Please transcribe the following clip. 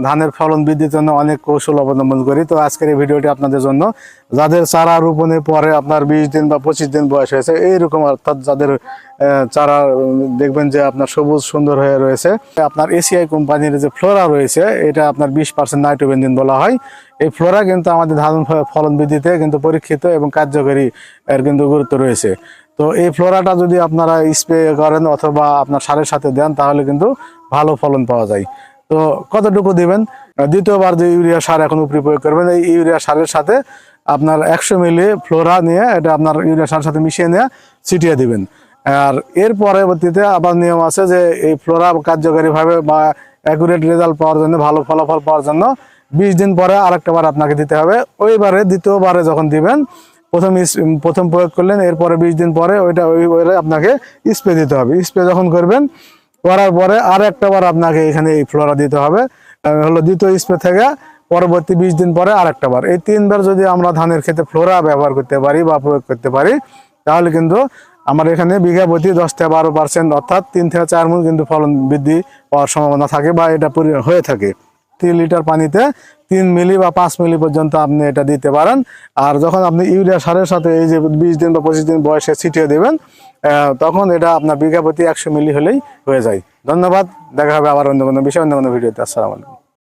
ধানের ফলন বৃদ্ধির জন্য অনেক কৌশল অবলম্বন করি। তো আজকের এই ভিডিওটি আপনাদের জন্য, যাদের চারা রোপণের পরে আপনার 20 দিন বা 25 দিন বয়স হয়েছে এইরকম, অর্থাৎ যাদের চারা দেখবেন যে আপনার সবুজ সুন্দর হয়ে রয়েছে, আপনার এসিআই কোম্পানির যে ফ্লোরা রয়েছে এটা আপনার 20% নাইট্রোবেনজিন বলা হয়। এই ফ্লোরা কিন্তু আমাদের ধান ফলন বৃদ্ধিতে কিন্তু পরীক্ষিত এবং কার্যকরী এর কিন্তু গুরুত্ব রয়েছে। তো এই ফ্লোরাটা যদি আপনারা স্প্রে করেন অথবা আপনার সারের সাথে দেন তাহলে কিন্তু ভালো ফলন পাওয়া যায়। তো কতটুকু দিবেন? দ্বিতীয়বার যে ইউরিয়া সার এখন উপরি প্রয়োগ করবেন, এই ইউরিয়া সারের সাথে আপনার 100 মিলি ফ্লোরা নিয়ে এটা আপনার ইউরিয়া সারের সাথে মিশিয়ে নিয়ে ছিটিয়ে দিবেন। আর এর পরবর্তীতে আবার নিয়ম আছে যে এই ফ্লোরা কার্যকরীভাবে বা অ্যাকুরেট রেজাল্ট পাওয়ার জন্য, ভালো ফলাফল পাওয়ার জন্য 20 দিন পরে আরেকটা বার আপনাকে দিতে হবে। ওইবারে দ্বিতীয়বারে যখন দিবেন, প্রথম প্রয়োগ করলেন, এরপরে 20 দিন পরে ওইবারে আপনাকে স্প্রে দিতে হবে। স্প্রে যখন করবেন, করার পরে আর একটা বার আপনাকে এখানে এই ফ্লোরা দিতে হবে, হলো দ্বিতীয় স্প্রে থেকে পরবর্তী 20 দিন পরে আর একটা বার। এই 3 বার যদি আমরা ধানের ক্ষেত্রে ফ্লোরা ব্যবহার করতে পারি বা প্রয়োগ করতে পারি, তাহলে কিন্তু আমার এখানে বিঘা প্রতি 10 থেকে 12% অর্থাৎ 3 থেকে 4 মণ কিন্তু ফলন বৃদ্ধি পাওয়ার সম্ভাবনা থাকে বা এটা হয়ে থাকে। 3 লিটার পানিতে 3 মিলি বা 5 মিলি পর্যন্ত আপনি এটা দিতে পারেন। আর যখন আপনি ইউরিয়া সারের সাথে এই যে 20 দিন বা 25 দিন বয়সে ছিটিয়ে দেবেন, তখন এটা আপনার বিঘা প্রতি 100 মিলি হলেই হয়ে যায়। ধন্যবাদ। দেখা হবে আবার অন্য কোনো বিষয়, অন্য কোনো ভিডিওতে। আসসালামু আলাইকুম।